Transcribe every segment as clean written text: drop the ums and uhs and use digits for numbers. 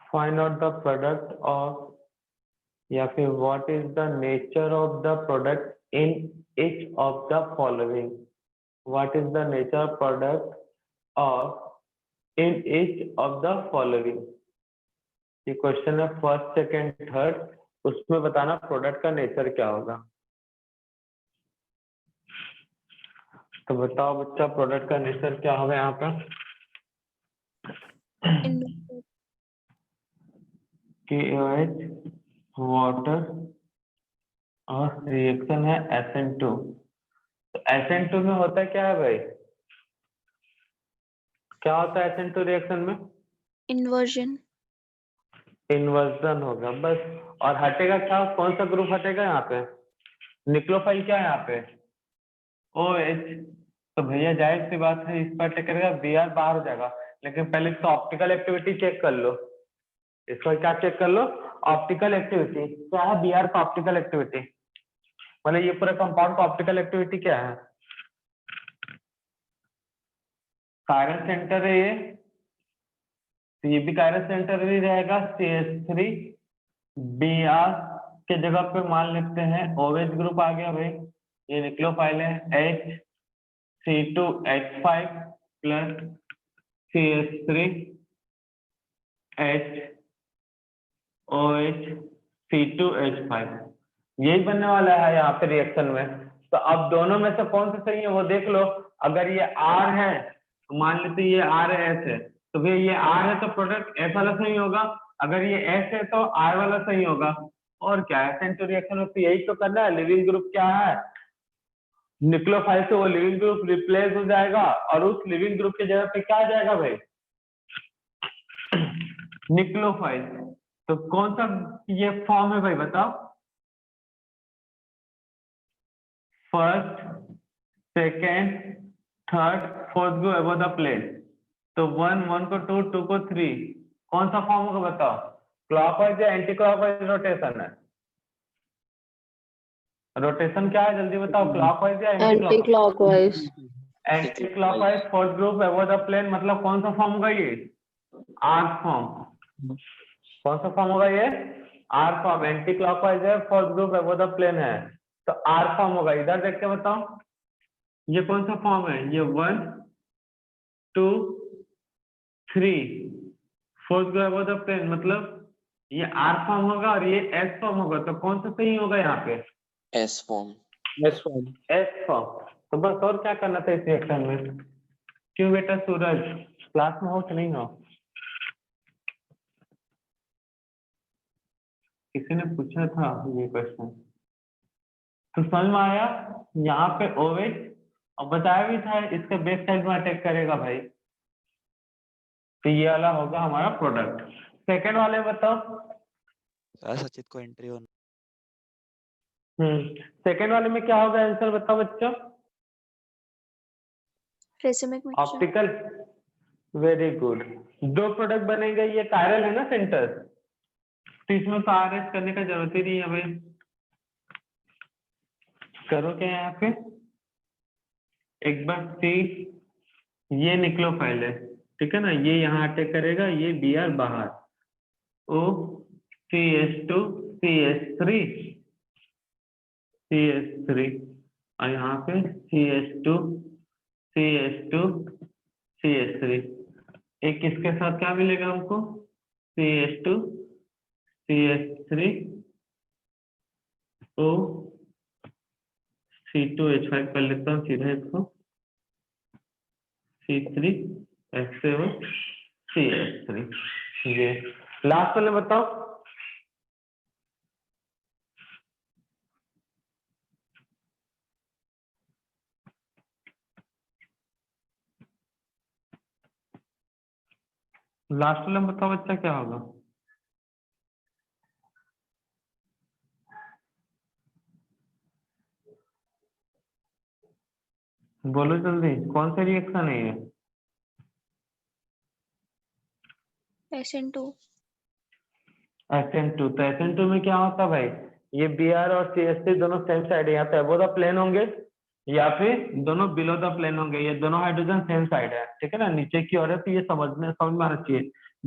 Find out the product of, या फिर what is the nature of the product in each of the following. What is the nature of product of in each of the following. ये question है first second third, उसमें बताना product का nature क्या होगा। तो बताओ बच्चा प्रोडक्ट का नेचर क्या होगा यहाँ पे। KOH वाटर और रिएक्शन है SN2। तो SN2 में होता क्या है भाई, क्या होता है SN2 रिएक्शन में? इन्वर्जन। इन्वर्जन होगा बस। और हटेगा क्या, कौन सा ग्रुप हटेगा यहाँ पे? निक्लोफाइल क्या है यहाँ पे? OH। तो भैया जाहिर सी बात है इस पर टेक करेगा, Br बाहर हो जाएगा। लेकिन पहले इसका ऑप्टिकल एक्टिविटी चेक कर लो। इसका क्या चेक कर लो? ऑप्टिकल एक्टिविटी क्या है, Br का ऑप्टिकल एक्टिविटी, मतलब ये पूरा कंपाउंड का ऑप्टिकल एक्टिविटी क्या है? कायरल सेंटर है ये, तो ये भी कायरल सेंटर ही रहेगा। CH3 Br के जगह पे मान लेते हैं OH ग्रुप आ गया भाई, ये निक्लोफाइल है HC2H5 प्लस CH3HOH C2H5, यही बनने वाला है यहाँ पे रिएक्शन में। तो अब दोनों में से कौन सा सही है वो देख लो। अगर ये R है तो मान लेते ये R है S है, तो भैया ये R है तो प्रोडक्ट S वाला सही होगा। अगर ये S है तो R वाला सही होगा। और क्या है SN2 रिएक्शन में, तो यही तो करना है। लिविंग ग्रुप क्या है, निक्लोफाइल से वो लिविंग ग्रुप रिप्लेस हो जाएगा और उस लिविंग ग्रुप की जगह पे क्या आ जाएगा भाई, निक्लोफाइल। तो कौन सा ये फॉर्म है भाई बताओ? First second third fourth go above the plane. तो 1 को 2 2 को 3, कौन सा फॉर्म होगा बताओ? क्लॉकवाइज या एंटी क्लॉकवाइज रोटेशन है? रोटेशन क्या है जल्दी बताओ, क्लॉकवाइज या anticlockwise? Anticlockwise fourth group above the plane, मतलब कौन सा फॉर्म होगा ये? Arc form. कौन सा फॉर्म होगा ये? Arc form. एंटी क्लॉकवाइज है, fourth group above the plane है, तो आर्क फॉर्म होगा। इधर देख के बताओ ये कौन सा फॉर्म है? ये 1 2 3 fourth group above the plane, मतलब ये आर फॉर्म होगा और ये एस फॉर्म होगा। तो कौन सा सही होगा यहाँ पे? S form. S form. S form. तो बस और क्या करना था इस रिएक्शन में। क्यों बेटा सूरज, क्लास में हो कि नहीं हो? किसी ने पूछा था ये क्वेश्चन, तो समझ में आया। यहाँ पे OH और बताया भी था इसके बेस साइड में अटैक करेगा भाई, तो ये वाला होगा हमारा प्रोडक्ट। सेकेंड वाले बताओ। सचित को एंट्री होना। सेकेंड वाले में क्या होगा आंसर बताओ बच्चों? Racemic mixture. Optical, very good. दो प्रोडक्ट बनेंगे, ये कायरल है ना सेंटर, तो इसमें तो RS करने का जरूरत ही नहीं है भाई। करो क्या यहाँ पे, एक बार सी, ये निक्लोफाइल है ठीक है ना, ये यहाँ अटैक करेगा, ये Br बाहर, O CH2 CH3 CH3 और यहाँ पे CH2 CH2 CH3। एक इसके साथ क्या मिलेगा हमको, CH2 CH3 O C2H5 कर लेता हूँ सीधा इसको, C3H7 CH3। ये लास्ट वाले बताओ। लास्ट वाले में बताओ बच्चा क्या होगा? बोलो जल्दी, कौन सा रिएक्शन है ये? SN2। SN2। तो SN2 में क्या होता है भाई, ये Br और CH3 दोनों सेम साइड है, यहाँ पे अबव द प्लेन होंगे या फिर दोनों बिलो द प्लेन होंगे। ये दोनों हाइड्रोजन सेम साइड है ठीक है ना, नीचे की ओर है, तो ये समझ में आना चाहिए।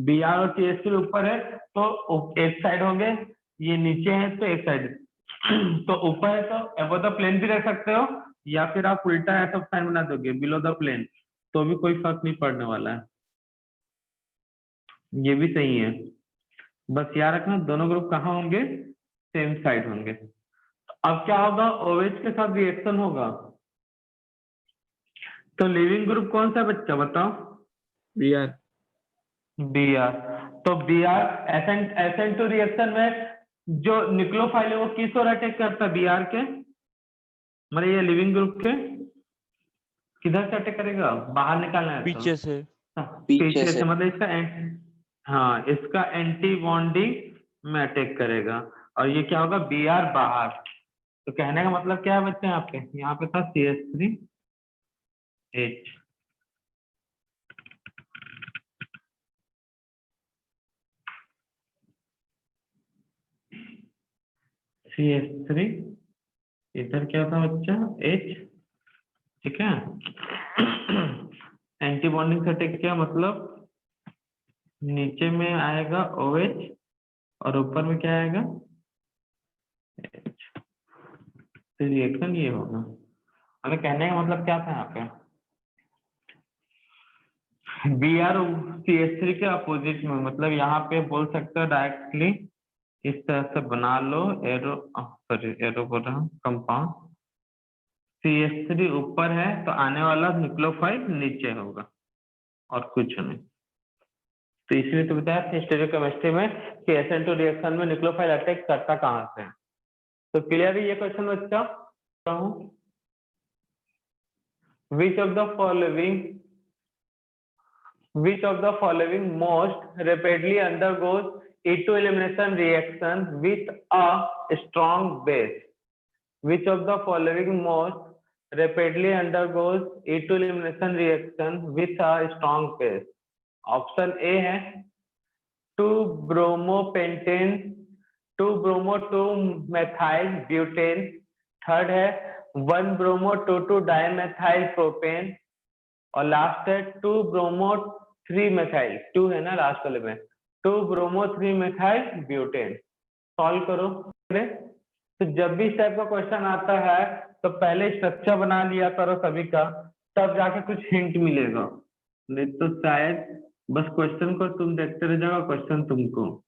बी आर और सी एच थ्री ऊपर है तो एक साइड होंगे, ये नीचे है तो एक साइड तो ऊपर है तो अबव द प्लेन भी रख सकते हो, या फिर आप उल्टा ऐसा साइन बना दोगे बिलो द प्लेन, तो भी कोई फर्क नहीं पड़ने वाला है। ये भी सही है, बस याद रखना दोनों ग्रुप कहाँ होंगे, सेम साइड होंगे। अब क्या होगा, ओएच के साथ रिएक्शन होगा, तो लिविंग ग्रुप कौन सा बच्चा बताओ, बी आर। B R. तो B R S N two reaction में जो न्यूक्लियोफाइल है वो किस ओर अटैक करता है, बी आर के, मतलब ये लिविंग ग्रुप के किधर से अटैक करेगा, बाहर निकालना है तो पीछे से। पीछे से, मतलब इसका हाँ इसका एंटी बॉन्डिंग में अटैक करेगा, और ये क्या होगा, बी आर बाहर। तो कहने का मतलब क्या है बच्चे, यहाँ पे था C H three H, C H three, इधर क्या था बच्चा, एच, ठीक है। एंटी बॉन्डिंग से अटैक किया, मतलब नीचे में आएगा OH और ऊपर में क्या आएगा, H। तो रिएक्शन ये होगा, मतलब कहने का मतलब क्या था यहाँ पे, B R C H three के अपोजिट में, मतलब यहाँ पे बोल सकते हो डायरेक्टली इस तरह से बना लो, एरो सॉरी एरो बोल रहा हूँ, कंपाउंड सी एच थ्री ऊपर है तो आने वाला न्यूक्लियोफाइल नीचे होगा और कुछ नहीं। तो इसलिए तो बताया स्टीरियोकेमिस्ट्री में कि SN2 रिएक्शन में न्यूक्लियोफाइल अटैक करता कहाँ से है। तो क्लियर है ये क्वेश्चन बच्चा, which of the following most rapidly undergoes E2 elimination reaction with a strong base, which of the following most rapidly undergoes E2 elimination reaction with a strong base। Option A है 2-bromopentane, 2-bromo-2-methyl butane, third है 1-bromo-2,2-dimethyl propane, और last है 2-bromo-3-methyl, 2 है ना last वाले में, 2-bromo-3-methyl butane। Solve करो। तो जब भी इस टाइप का क्वेश्चन आता है तो पहले स्ट्रक्चर बना लिया करो सभी का, तब जाके कुछ हिंट मिलेगा, नहीं तो शायद बस क्वेश्चन को तुम देखते रह जाओ, क्वेश्चन तुमको।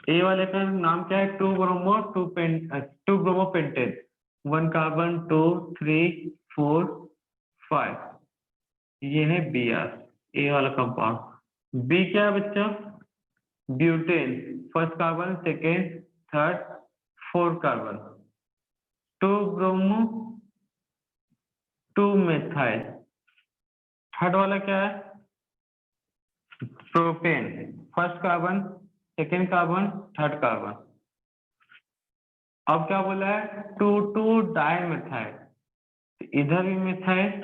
ए वाले का नाम क्या है, 2-bromo-2-pentate, 1 कार्बन 2 3 4 5, ये है बी आर, ए वाला कंपाउंड। बी क्या है बच्चा, butane, first carbon second third 4 carbon, 2-bromo-2-methyl, third वाला क्या है, propane, first carbon second carbon third carbon. अब क्या बोला है, 2,2-डाइमेथाइल, इधर भी मिथाइल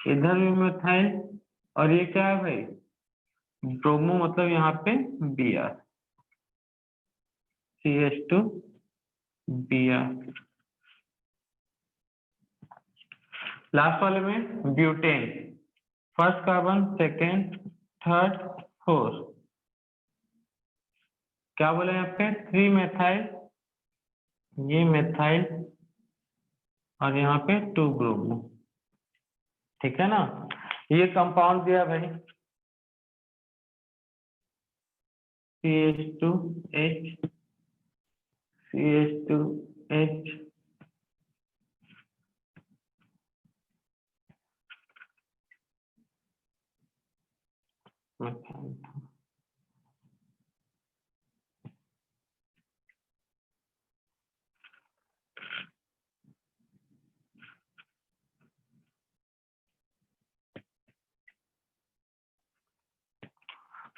इधर भी मिथाइल, और ये क्या है भाई, ब्रोमो, मतलब यहाँ पे B R, CH2 B R. Last वाले में butane, first carbon second third 4, क्या बोले यहाँ पे 3-methyl, ये मेथाइल, और यहाँ पे 2-bromo, ठीक है ना। ये कंपाउंड दिया भाई CH2H, CH2H,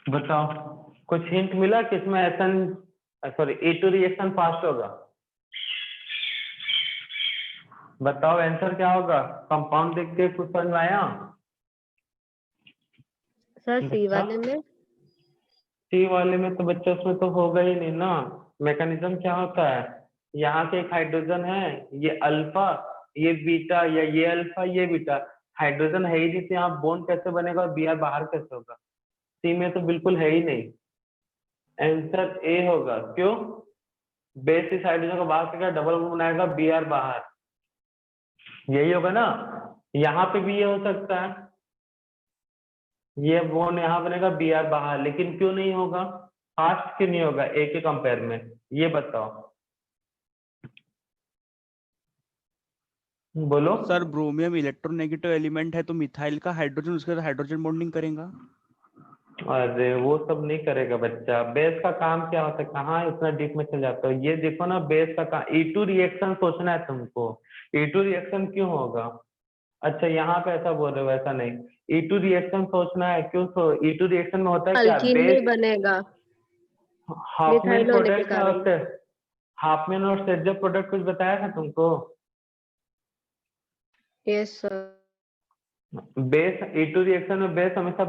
बताओ कुछ हिंट मिला किसमें एसन सॉरी E2 रिएक्शन फास्ट होगा, बताओ आंसर क्या होगा, कंपाउंड देख के कुछ समझ में आया। सर सी वाले में, सी वाले में तो बच्चा उसमें तो होगा ही नहीं ना। मैकेनिज्म क्या होता है, यहाँ के एक हाइड्रोजन है, ये अल्फा ये बीटा, या ये अल्फा ये बीटा, हाइड्रोजन है ही नहीं, यहाँ बॉन्ड कैसे बनेगा और बी आर बाहर कैसे होगा, सी में तो बिल्कुल है ही नहीं। आंसर ए होगा। क्यों? बेस इस हाइड्रोजन को बाहर फेंका, डबल बॉन्ड बनाएगा, बी आर बाहर, यही होगा ना। यहाँ पे भी ये हो सकता है, ये बॉन्ड यहाँ बनेगा, बी आर बाहर, लेकिन क्यों नहीं होगा? फास्ट क्यों नहीं होगा ए के कंपेयर में, ये बताओ, बोलो। सर ब्रोमियम इलेक्ट्रोनेगेटिव एलिमेंट है तो मिथाइल का हाइड्रोजन उसके साथ हाइड्रोजन बॉन्डिंग करेगा। अरे वो सब नहीं करेगा बच्चा, बेस का काम क्या होता है, कहाँ इतना डीप में चल जाता है। ये देखो ना, बेस का काम E2 रिएक्शन सोचना है तुमको। E2 रिएक्शन क्यों होगा? अच्छा यहाँ पे ऐसा बोल रहे हो, ऐसा नहीं, E2 रिएक्शन सोचना है क्यों। E2 रिएक्शन में होता है क्या, अल्कीन नहीं बेस बनेगा हाफमैन मिथाइल होने के प्रोडक्ट कारण। और हाफमैन और सेजर प्रोडक्ट कुछ बताया था तुमको। Yes sir. Base E2 reaction में बेस हमेशा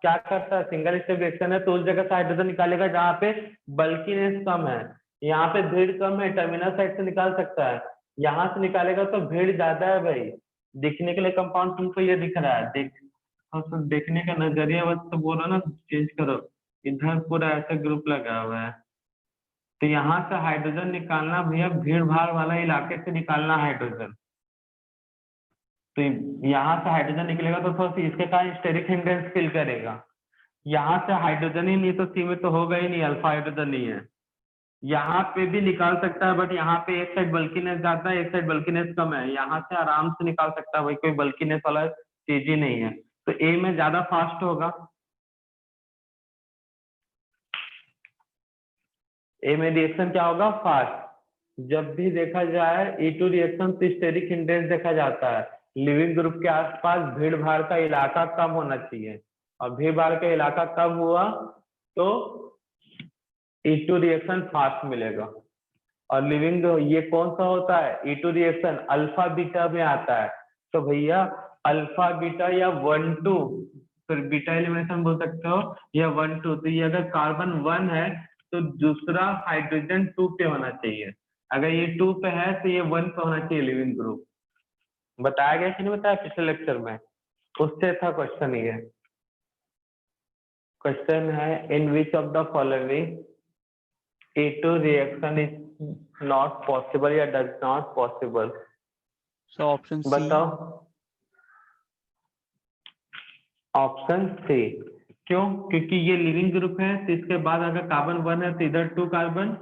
क्या करता है, सिंगल स्टेप रिएक्शन है तो उस जगह से हाइड्रोजन निकालेगा जहाँ पे बल्कीनेस कम है। यहाँ पे भीड़ कम है, टर्मिनल साइड से निकाल सकता है, यहाँ से निकालेगा तो भीड़ ज्यादा है भाई। दिखने के लिए कंपाउंड तुमको ये दिख रहा है, देखने का नजरिया बस तो बोलो ना, चेंज करो। इधर पूरा ऐसा ग्रुप लगा हुआ है, तो यहाँ से हाइड्रोजन निकालना भैया, भीड़ भाड़ वाला इलाके से निकालना हाइड्रोजन। तो यहाँ से हाइड्रोजन निकलेगा तो थोड़ा सी इसके कारण स्टेरिक हिंड्रेंस फील करेगा। यहाँ से हाइड्रोजन ही नहीं तो सी में तो होगा ही नहीं, अल्फा हाइड्रोजन नहीं है। यहाँ पे भी निकाल सकता है, बट यहाँ पे एक साइड बल्कीनेस ज्यादा है, एक साइड बल्कीनेस कम है। यहाँ से आराम से निकाल सकता है भाई, कोई बल्कीनेस वाला चीज ही नहीं है, तो ए में ज्यादा फास्ट होगा। ए में रिएक्शन क्या होगा, फास्ट। जब भी देखा जाए E2 रिएक्शन तो स्टेरिक हिंड्रेंस देखा जाता है। लिविंग ग्रुप के आसपास भीड़ भाड़ का इलाका कम होना चाहिए, और भीड़ भाड़ का इलाका कम हुआ तो E2 रिएक्शन फास्ट मिलेगा। और लिविंग ये कौन सा होता है, E2 रिएक्शन अल्फा बीटा में आता है। तो भैया अल्फा बीटा या 1 2, फिर बीटा एलिमिनेशन बोल सकते हो, या 1 2, तो ये अगर कार्बन 1 है तो दूसरा हाइड्रोजन 2 पे होना चाहिए। अगर ये 2 पे है तो ये 1 पे होना चाहिए लिविंग ग्रुप। बताया गया कि नहीं बताया पिछले लेक्चर में, उससे था क्वेश्चन ये। क्वेश्चन है, in which of the following E2 reaction is not possible या does not possible. So option C. बताओ। Option C. क्यों? क्योंकि ये लिविंग ग्रुप है, तो इसके बाद अगर कार्बन 1 है तो इधर 2 कार्बन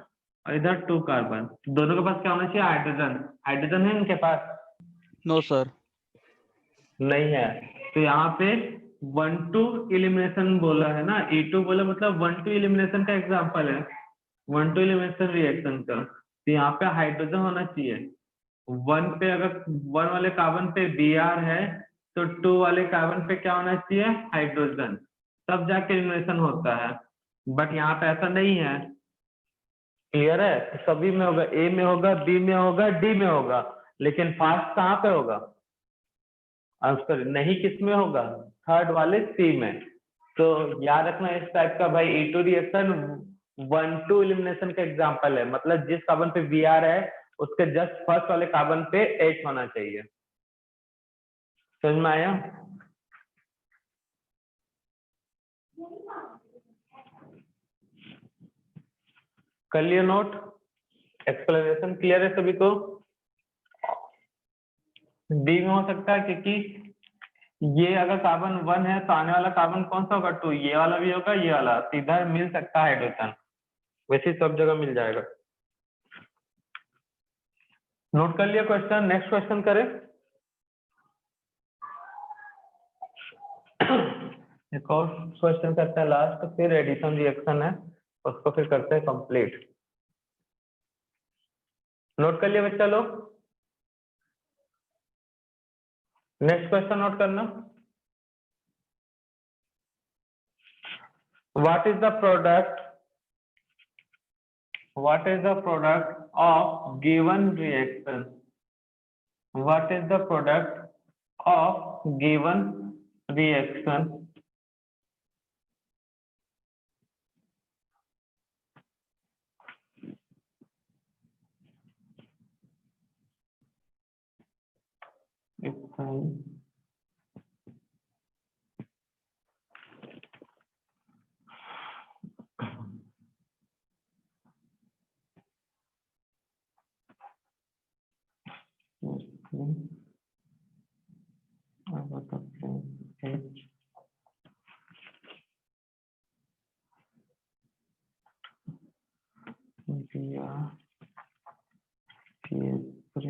और इधर 2 कार्बन, दोनों के पास क्या होना चाहिए, हाइड्रोजन। हाइड्रोजन है इनके पास, नो सर। नहीं है। तो यहाँ पे 1 2 इलिमिनेशन बोला है ना, E2 बोला मतलब 1 2 इलिमिनेशन का एग्जाम्पल है, 1 2 इलिमिनेशन रिएक्शन का। तो यहाँ पे हाइड्रोजन होना चाहिए। 1 पे अगर 1 वाले कार्बन पे Br है तो 2 वाले कार्बन पे क्या होना चाहिए, हाइड्रोजन, तब जाके इलिमिनेशन होता है। बट यहाँ पे ऐसा नहीं है। क्लियर है? तो सभी में होगा, ए में होगा, बी में होगा, डी में होगा, लेकिन फास्ट कहाँ पे होगा, आंसर नहीं किस में होगा, थर्ड वाले सी में। तो याद रखना इस टाइप का भाई, E2 रिएक्शन 1 2 इलिमिनेशन का एग्जांपल है, मतलब जिस कार्बन पे Br है उसके जस्ट फर्स्ट वाले कार्बन पे H होना चाहिए। समझ में आया? कर लिया नोट? एक्सप्लेनेशन क्लियर है सभी को? डी में हो सकता है क्योंकि ये अगर कार्बन 1 है तो आने वाला कार्बन कौन सा होगा, 2, ये वाला भी होगा, ये वाला, तो इधर मिल सकता है हाइड्रोजन, वैसे सब जगह मिल जाएगा। नोट कर लिया क्वेश्चन? नेक्स्ट क्वेश्चन करें। एक और क्वेश्चन करते हैं लास्ट, फिर एडिशन रिएक्शन है, उसको फिर करते हैं कंप्लीट। नोट कर लिया बच्चा लोग? नेक्स्ट क्वेश्चन नोट करना। What is the product of given reaction? What is the product of given reaction? about the plane H via CH3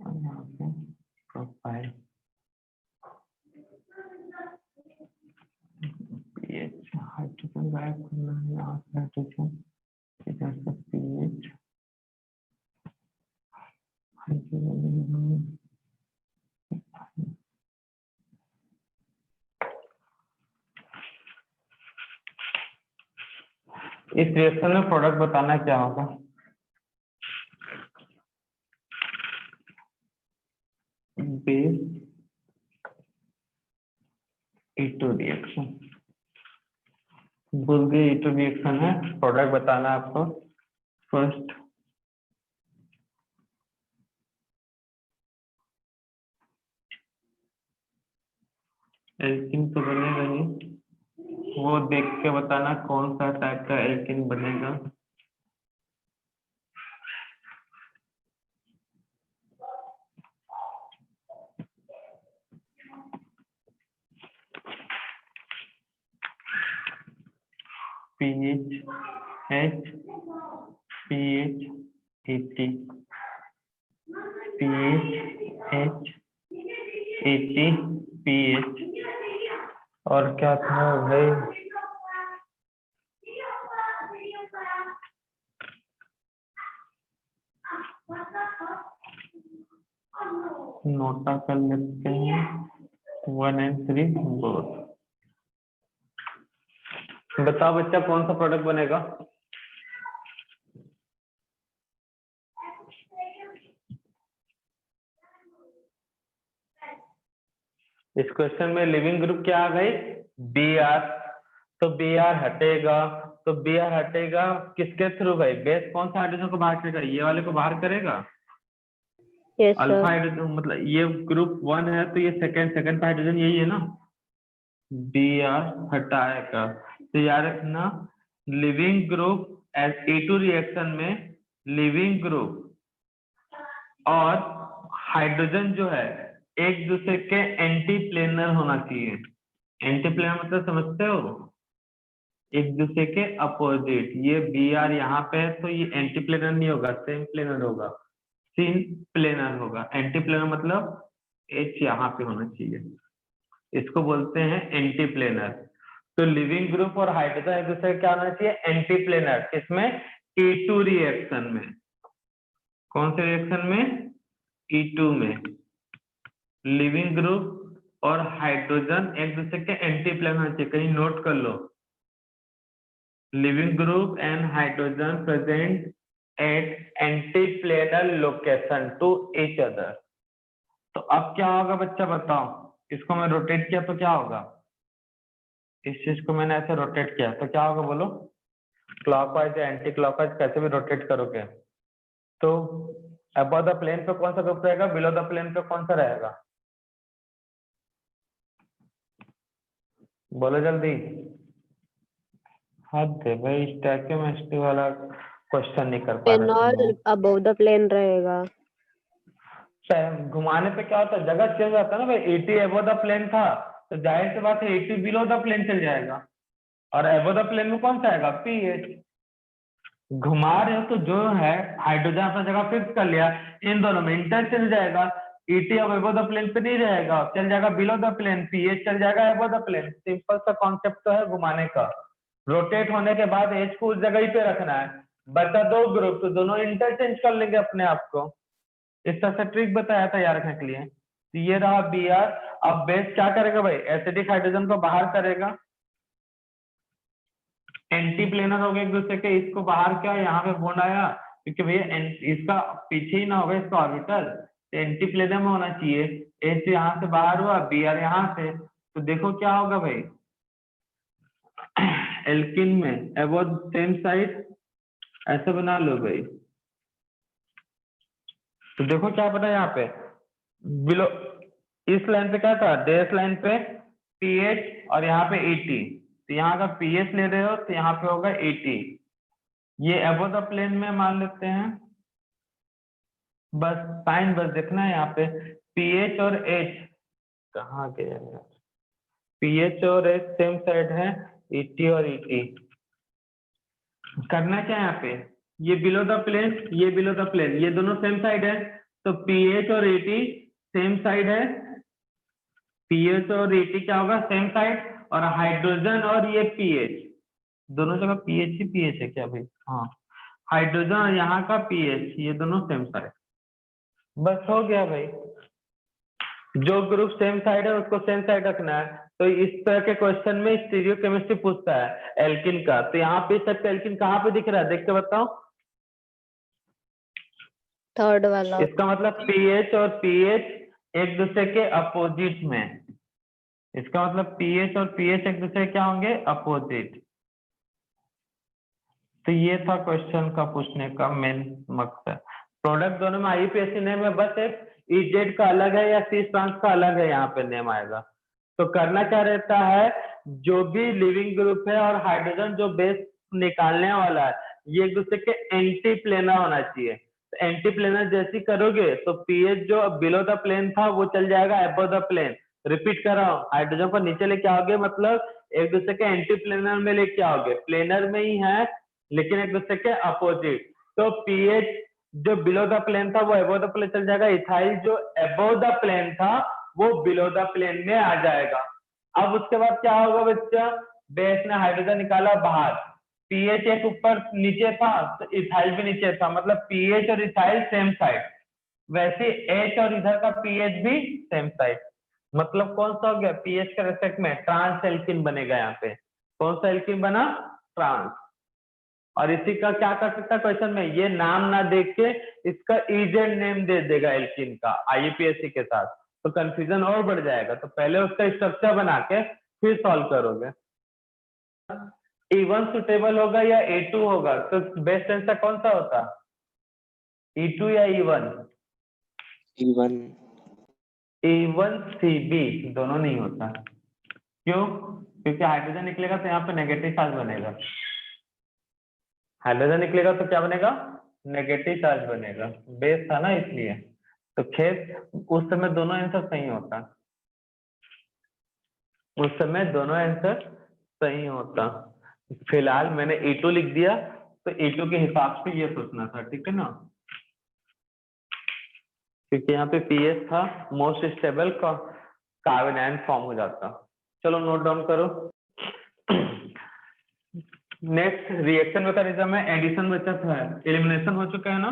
यहाँ पे प्रोफाइल पीएच हाइड्रोजन गायब करना है, यहाँ से हाइड्रोजन इधर से पीएच हाइड्रोजन इस रिएक्शन में प्रोडक्ट बताना क्या होगा? बेस E2 रिएक्शन, भूल गए E2 रिएक्शन है, प्रोडक्ट बताना है आपको। फर्स्ट एल्किन तो बनेगा ही, वो देख के बताना कौन सा टाइप का एल्किन बनेगा। PH H pH eighty pH H eighty pH और क्या था भाई? नोटा कर लेते हैं 1 and 3 बोथ। बताओ बच्चा कौन सा प्रोडक्ट बनेगा? इस क्वेश्चन में लिविंग ग्रुप क्या आ गई? B R. तो बी आर हटेगा, तो बी आर हटेगा किसके थ्रू भाई? बेस कौन सा हाइड्रोजन को बाहर करेगा? ये वाले को बाहर करेगा। Yes alpha sir. हाइड्रोजन मतलब ये ग्रुप 1 है तो ये सेकंड का हाइड्रोजन यही है ना, बी आर हटाएगा। तो याद रखना leaving group as E2 reaction में लिविंग ग्रुप और हाइड्रोजन जो है एक दूसरे के एंटी प्लेनर होना चाहिए। एंटी प्लेनर मतलब समझते हो? एक दूसरे के अपोजिट। ये बी आर यहाँ पे है तो ये एंटी प्लेनर नहीं होगा, सेम प्लेनर होगा, सिन प्लेनर होगा। एंटी प्लेनर मतलब एच यहाँ पे होना चाहिए, इसको बोलते हैं एंटी प्लेनर। तो लिविंग ग्रुप और हाइड्रोजन एक दूसरे क्या होना चाहिए? Anti planar. इसमें E2 रिएक्शन में, कौन से रिएक्शन में? E2 में लिविंग ग्रुप और हाइड्रोजन एक दूसरे के एंटी प्लेनर होना चाहिए। कहीं नोट कर लो, leaving group and hydrogen present at anti planar location to each other. तो अब क्या होगा बच्चा बताओ? इसको मैं रोटेट किया तो क्या होगा? इस चीज को मैंने ऐसे रोटेट किया तो क्या होगा बोलो? क्लॉकवाइज या एंटी क्लॉकवाइज कैसे भी रोटेट करोगे तो अबव द प्लेन पे कौन सा ग्रुप रहेगा, बिलो द प्लेन पे कौन सा रहेगा? बोलो जल्दी। हद है भाई, स्टैकियोमेट्री वाला क्वेश्चन नहीं कर पा रहे तुम फेनॉल लोग। अबव द प्लेन रहेगा। घुमाने पे क्या होता है, जगह चेंज होता है ना भाई। 80 अबव द प्लेन था तो जाहिर सी बात है 80 बिलो द प्लेन चल जाएगा, और अबव द प्लेन में कौन सा आएगा? पीएच। घुमा रहे हो तो जो है हाइड्रोजन अपना जगह फिक्स कर लिया, इन दोनों में इंटरचेंज जाएगा। ET अब अबव द प्लेन पे नहीं रहेगा, चल जाएगा बिलो द प्लेन, पीएच चल जाएगा अबव द प्लेन। सिंपल सा कॉन्सेप्ट तो है घुमाने का। रोटेट होने के बाद एच को उस जगह ही पे रखना है। बचा दो ग्रुप तो दोनों इंटरचेंज कर लेंगे अपने आप को। इस तरह से ट्रिक बताया था याद रखने के लिए। तो ये रहा बी आर। अब बेस क्या करेगा भाई? एसिडिक हाइड्रोजन को बाहर करेगा, एंटी प्लेनर हो गए एक दूसरे के, इसको बाहर क्या यहाँ पे बॉन्ड आया क्योंकि भैया इसका पीछे ही ना होगा इसका ऑर्बिटल, तो एंटी प्लेनर में होना चाहिए। एच यहाँ से बाहर हुआ, बी आर यहाँ से, तो देखो क्या होगा भाई? एल्किन में अबव सेम साइड ऐसे बना लो भाई, तो देखो क्या बना यहाँ पे, बिलो इस लाइन पे क्या था, डैश लाइन पे पीएच और यहाँ पे 80, तो यहाँ का पीएच ले रहे हो तो यहाँ पे होगा 80। ये अबव द प्लेन में मान लेते हैं, बस साइन बस देखना है यहाँ पे, पीएच और एच कहाँ गया यार, पीएच और एच सेम साइड है, 80 और 80। करना क्या है यहाँ पे, ये बिलो द प्लेन, ये बिलो द प्लेन, ये दोनों सेम साइड है, तो पीएच और 80 सेम साइड है, पीएच और 80 क्या होगा, सेम साइड, और हाइड्रोजन और ये पीएच दोनों जगह पीएच ही पीएच है क्या भाई, हाँ हाइड्रोजन और यहाँ का पीएच ये दोनों सेम साइड, बस हो गया भाई। जो ग्रुप सेम साइड है उसको सेम साइड रखना है। तो इस तरह के क्वेश्चन में स्टीरियोकेमिस्ट्री पूछता है एल्किन का, तो यहाँ पे सबका एल्किन कहाँ पे दिख रहा है, देख के बताओ। थर्ड वाला। इसका मतलब पीएच और पीएच एक दूसरे के अपोजिट में, इसका मतलब पीएच और पीएच एक दूसरे क्या होंगे, अपोजिट। तो ये था क्वेश्चन का पूछने का मेन मकसद। प्रोडक्ट दोनों में आईयूपीएससी नेम है, बस एक इजेड का अलग है या सी ट्रांस का अलग है, यहाँ पे नेम आएगा। तो करना क्या रहता है, जो भी लिविंग ग्रुप है और हाइड्रोजन जो बेस निकालने वाला है, ये एक दूसरे के एंटी प्लेनर होना चाहिए। तो एंटी प्लेनर जैसी करोगे तो पीएच जो बिलो द प्लेन था वो चल जाएगा अबव द प्लेन। रिपीट कर रहा हूँ, हाइड्रोजन को नीचे लेके आओगे मतलब एक दूसरे के एंटी प्लेनर में लेके आओगे, प्लेनर में ही है लेकिन एक दूसरे के अपोजिट। तो पीएच जो बिलो द प्लेन था वो अबव द प्लेन चल जाएगा, इथाइल जो अबव द प्लेन था वो बिलो द प्लेन में आ जाएगा। अब उसके बाद क्या होगा बच्चा, बेस ने हाइड्रोजन निकाला बाहर, पीएच एक ऊपर नीचे था तो इथाइल भी नीचे था, मतलब पीएच और इथाइल सेम साइड, वैसे एच और इधर का पीएच भी सेम साइड। मतलब कौन सा हो गया, पीएच के रेस्पेक्ट में ट्रांस एल्किन बनेगा। यहाँ पे कौन सा एल्किन बना, ट्रांस। और इसी का क्या कर सकता है क्वेश्चन में, ये नाम ना देख के इसका इजेड नेम दे देगा एल्किन का आईयूपीएससी के साथ, तो कंफ्यूजन और बढ़ जाएगा। तो पहले उसका स्ट्रक्चर बना के फिर सॉल्व करोगे। E1 सुटेबल होगा या E2 होगा, तो बेस्ट आंसर कौन सा होता, E2 या E1? E1 E1 CB दोनों नहीं होता। क्यों, क्योंकि हाइड्रोजन निकलेगा तो यहाँ पे नेगेटिव चार्ज बनेगा, हाइड्रोजन निकलेगा तो क्या बनेगा, नेगेटिव चार्ज बनेगा, बेस था ना इसलिए। तो खेत उस समय दोनों आंसर सही होता, उस समय दोनों आंसर सही होता। फिलहाल मैंने E2 लिख दिया, तो E2 के हिसाब से ये सोचना था, ठीक है ना, क्योंकि यहाँ पे पीएच था मोस्ट स्टेबल का कार्बन आयन फॉर्म हो जाता। चलो नोट डाउन करो। नेक्स्ट रिएक्शन मैकेनिज्म में एडिशन बचा था, एलिमिनेशन हो चुका है ना।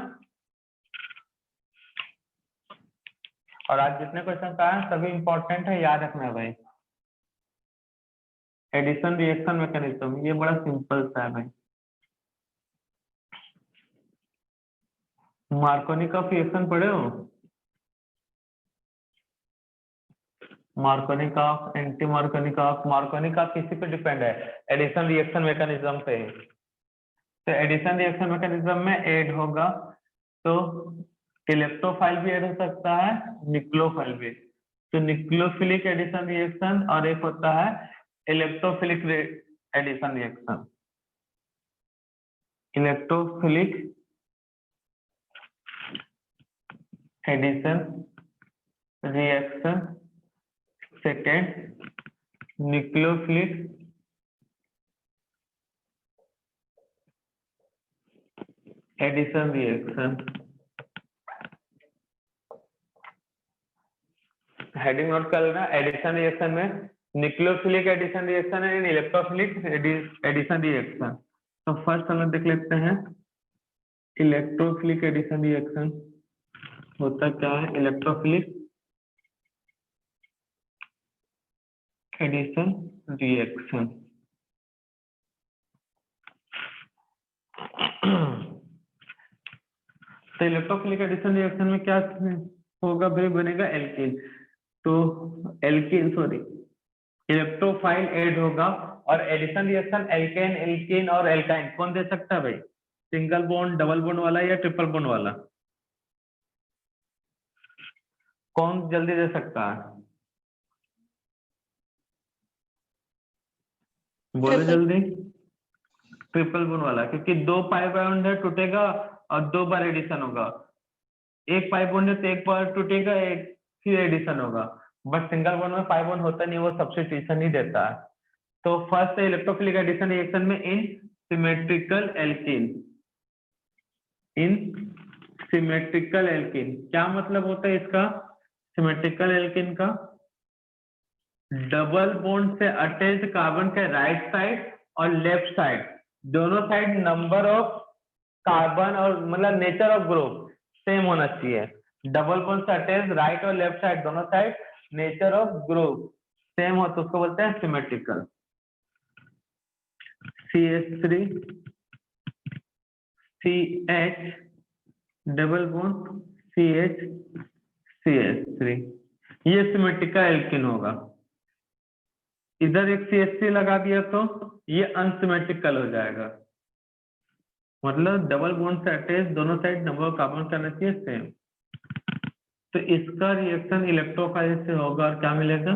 और आज जितने क्वेश्चन आए हैं सभी इंपॉर्टेंट है, याद रखना है भाई। एडिशन रिएक्शन मैकेनिज्म ये बड़ा सिंपल सा है भाई। मार्कोनिकॉफ रिएक्शन पढ़े हो, मार्कोनिकॉफ, एंटी मार्कोनिकॉफ। मार्कोनिकॉफ किसी पे डिपेंड है, एडिशन रिएक्शन मैकेनिज्म पे। तो एडिशन रिएक्शन मैकेनिज्म में ऐड होगा तो इलेक्ट्रोफाइल भी ऐड हो सकता है, न्यूक्लियोफाइल भी। तो न्यूक्लियोफिलिक एडिशन रिएक्शन और एक होता है electrophilic addition reaction. Electrophilic addition reaction, second nucleophilic addition reaction. Heading note कर लेना, एडिशन रिएक्शन में न्यूक्लियोफिलिक एडिशन रिएक्शन है, इलेक्ट्रोफिलिक एडिशन रिएक्शन। तो फर्स्ट हम लोग देख लेते हैं इलेक्ट्रोफिलिक एडिशन रिएक्शन होता क्या है। इलेक्ट्रोफिलिक एडिशन रिएक्शन तो इलेक्ट्रोफिलिक एडिशन रिएक्शन में क्या होगा भाई, बनेगा एल्किन। तो एल्किन सॉरी इलेक्ट्रोफाइल ऐड होगा, और एडिशन रिएक्शन एल्केन, एल्किन और एल्काइन कौन दे सकता है भाई, सिंगल बॉन्ड, डबल बॉन्ड वाला या ट्रिपल बॉन्ड वाला। कौन जल्दी दे सकता है? बोलो Triple. जल्दी। ट्रिपल बॉन्ड वाला, क्योंकि 2 पाई बॉन्ड है टूटेगा और 2 बार एडिशन होगा। एक पाई बॉन्ड है तो एक बार टूटेगा, एक फिर एडिशन होगा। बट सिंगल बॉन्ड में पाई बॉन्ड होता नहीं, वो सब्स्टिट्यूशन ही देता है। तो फर्स्ट इलेक्ट्रोफिलिक एडिशन रिएक्शन में इन सिमेट्रिकल एल्कीन, इन सिमेट्रिकल एल्कीन क्या मतलब होता है इसका? सिमेट्रिकल एल्कीन का डबल बॉन्ड से अटैच कार्बन के राइट साइड और लेफ्ट साइड, दोनों साइड नंबर ऑफ कार्बन और मतलब नेचर ऑफ ग्रुप सेम होना चाहिए। डबल बॉन्ड से अटैच राइट और लेफ्ट साइड दोनों side nature of group same हो तो उसको बोलते हैं symmetrical. CH3 CH double bond CH CH3, ये सिमेट्रिकल एल्कीन होगा। इधर एक CH3 लगा दिया तो ये अनसिमेट्रिकल हो जाएगा, मतलब डबल बॉन्ड से अटैच दोनों साइड नंबर ऑफ कार्बन करना चाहिए सेम। तो इसका रिएक्शन इलेक्ट्रोफाइल से होगा और क्या मिलेगा?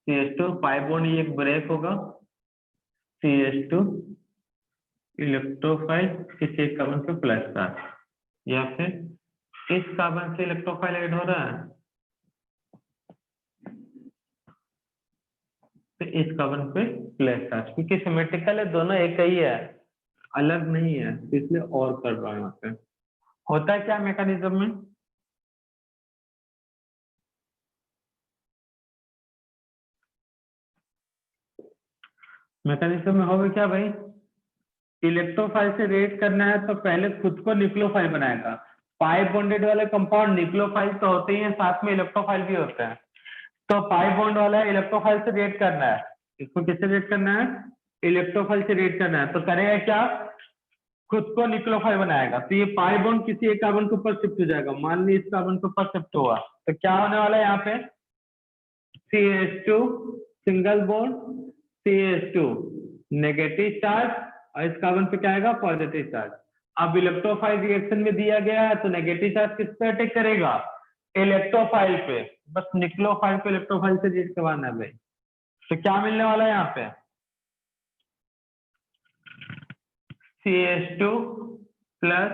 CH2 पाई बॉन्ड ये एक ब्रेक होगा, CH2 इलेक्ट्रोफाइल इस एक कार्बन पे प्लस चार्ज, या फिर इस कार्बन से इलेक्ट्रोफाइल ऐड हो रहा है तो इस कार्बन पे प्लस चार्ज, क्योंकि सिमेट्रिकल है, दोनों एक ही है, अलग नहीं है, इसलिए और कर रहा है यहाँ पे। होता है क्या मैकेनिज्म में? मैकेनिज्म में होगा क्या भाई? इलेक्ट्रोफाइल से रिएक्ट करना है तो पहले खुद को न्यूक्लियोफाइल बनाएगा। पाई बॉन्डेड वाले कंपाउंड न्यूक्लियोफाइल तो होते ही हैं, साथ में इलेक्ट्रोफाइल भी होते हैं। तो पाई बॉन्ड वाला इलेक्ट्रोफाइल से रिएक्ट करना है, इसको किससे रिएक्ट करना है? इलेक्ट्रोफाइल से रिएक्ट करना है। तो करेगा क्या? खुद को न्यूक्लियोफाइल बनाएगा। तो ये पाई बॉन्ड किसी एक कार्बन के ऊपर शिफ्ट हो जाएगा, मान ली इस कार्बन के ऊपर शिफ्ट हुआ तो क्या होने वाला है यहाँ पे? CH2 single bond CH2 negative charge और इस कार्बन पे क्या आएगा? Positive charge. अब इलेक्ट्रोफाइल रिएक्शन में दिया गया है तो नेगेटिव चार्ज किस पे अटैक करेगा? इलेक्ट्रोफाइल पे। बस न्यूक्लियोफाइल पे इलेक्ट्रोफाइल से रिएक्ट करवाना है भाई। तो क्या मिलने वाला है यहाँ पे? CH2 प्लस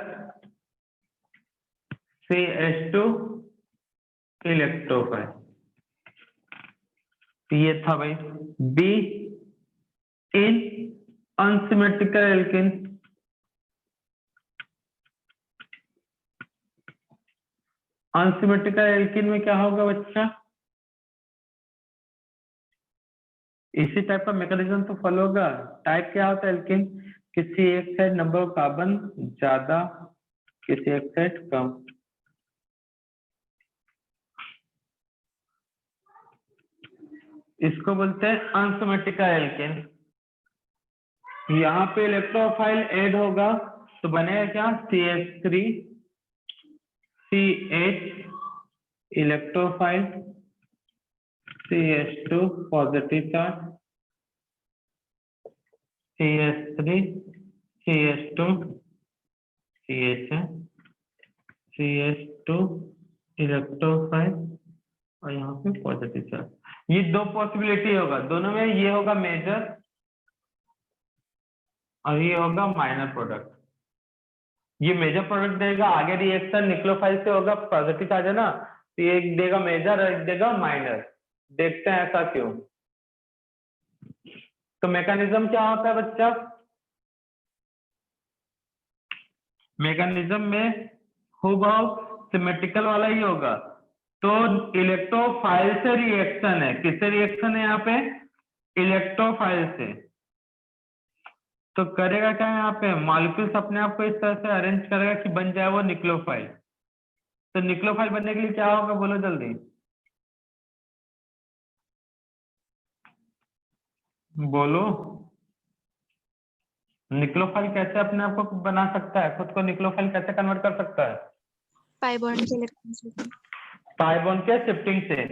CH2 इलेक्ट्रोफाइल, ये था भाई be in unsymmetrical alkene. Unsymmetrical alkene में क्या होगा बच्चा? इसी टाइप का मैकेनिज्म तो फॉलो होगा। टाइप क्या होता है एल्कीन? किसी एक साइड नंबर ऑफ कार्बन ज्यादा, किसी एक साइड कम। इसको बोलते हैं अनसिमेट्रिकल एल्कीन। यहाँ पे इलेक्ट्रोफाइल ऐड होगा तो बनेगा क्या? CH3 CH electrophile CH2 positive charge, CH3 CH2 CH है, CH2 इलेक्ट्रोफाइल और यहाँ पे पॉजिटिव चार्ज। ये दो पॉसिबिलिटी होगा, दोनों में ये होगा मेजर और ये होगा माइनर प्रोडक्ट। ये मेजर प्रोडक्ट देगा, आगे रिएक्शन न्यूक्लियोफाइल से होगा, पॉजिटिव चार्ज है ना, तो ये एक देगा मेजर और एक देगा माइनर। देखते हैं ऐसा क्यों। तो मैकेनिज्म क्या होता है बच्चा? मैकेनिज्म में हुबहू सिमेट्रिकल वाला ही होगा। तो इलेक्ट्रोफाइल से रिएक्शन है, किससे रिएक्शन है यहाँ पे? इलेक्ट्रोफाइल से। तो करेगा क्या यहाँ पे? मॉलिक्यूल्स अपने आप को इस तरह से अरेंज करेगा कि बन जाए वो न्यूक्लियोफाइल। तो न्यूक्लियोफाइल बनने के लिए क्या होगा बोलो जल्दी, बोलो। न्यूक्लियोफाइल कैसे अपने आप को बना सकता है? खुद को न्यूक्लियोफाइल कैसे कन्वर्ट कर सकता है? पाई बॉन्ड के इलेक्ट्रॉन। पाई बॉन्ड के शिफ्टिंग से।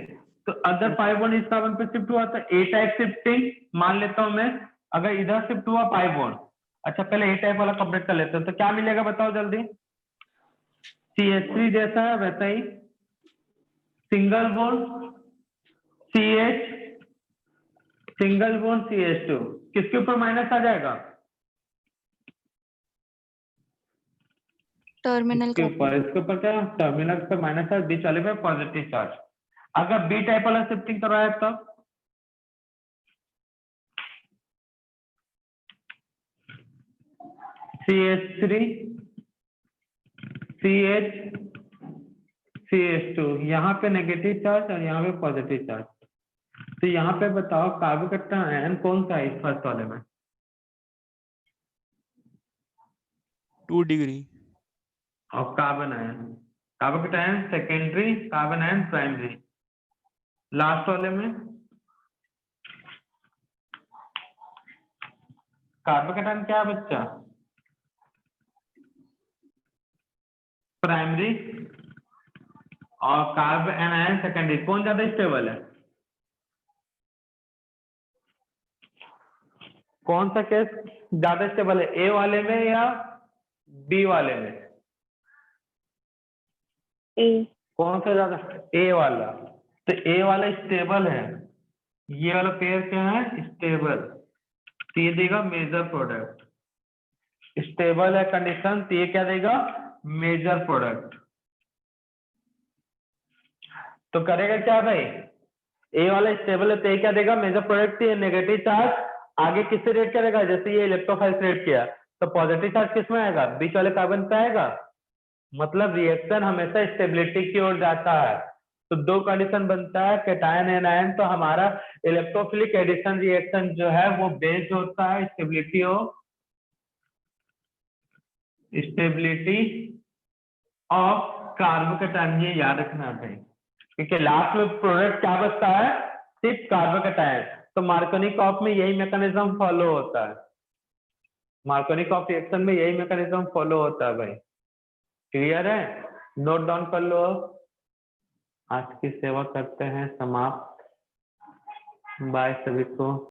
तो अगर पाई बॉन्ड इस कार्बन पे शिफ्ट हुआ तो ए टाइप शिफ्टिंग मान लेता हूं मैं। अगर इधर शिफ्ट हुआ पाई बॉन्ड, अच्छा पहले ए टाइप वाला कंप्लीट कर लेते हैं। तो क्या मिलेगा बताओ जल्दी? CH3 जैसा है वैसा ही single bond CH, single bond CH2 किसके ऊपर माइनस आ जाएगा? टर्मिनल इसके ऊपर क्या टर्मिनल पे माइनस चार्ज, बीच वाले पे पॉजिटिव चार्ज। अगर बी टाइप वाला शिफ्टिंग करवाया तब CH3 CH CH2 यहाँ पे नेगेटिव चार्ज और यहाँ पे पॉजिटिव चार्ज। तो यहाँ पे बताओ कार्बोकेटायन आयन कौन सा है इस फर्स्ट वाले में? 2 डिग्री। और carbon carbocation secondary, carbon ion primary. Last वाले में कार्बोकेटायन क्या है बच्चा? प्राइमरी और कार्बन आयन सेकेंडरी। कौन ज्यादा स्टेबल है? कौन सा केस ज्यादा स्टेबल है, ए वाले में या बी वाले में? ए। कौन सा ज्यादा? ए वाला। तो ए वाला स्टेबल है, ये वाला पेयर क्या है? स्टेबल। तो ये देगा मेजर प्रोडक्ट। स्टेबल है कंडीशन, तो ये क्या देगा? Major product. तो करेगा क्या भाई? ए वाला स्टेबल है तो ये क्या देगा? Major product. ये नेगेटिव चार्ज आगे किससे रेट करेगा? जैसे ये इलेक्ट्रोफाइल रेट किया तो पॉजिटिव चार्ज किस में आएगा? बीच वाले कार्बन पे आएगा। मतलब रिएक्शन हमेशा स्टेबिलिटी की ओर जाता है। तो दो कंडीशन बनता है कैटायन एनायन। तो हमारा इलेक्ट्रोफिलिक एडिशन रिएक्शन जो है वो बेस्ड होता है स्टेबिलिटी ऑफ कार्बोकेटायन। ये याद रखना है क्योंकि लास्ट में प्रोडक्ट क्या बचता है? सिर्फ कार्बोकेटायन। तो मार्कोनिक ऑफ में यही मैकेनिज्म फॉलो होता है। मार्कोनिक ऑफ रिएक्शन में यही मैकेनिज्म फॉलो होता है भाई। क्लियर है? नोट डाउन कर लो। आज की सेवा करते हैं समाप्त। बाय सभी को।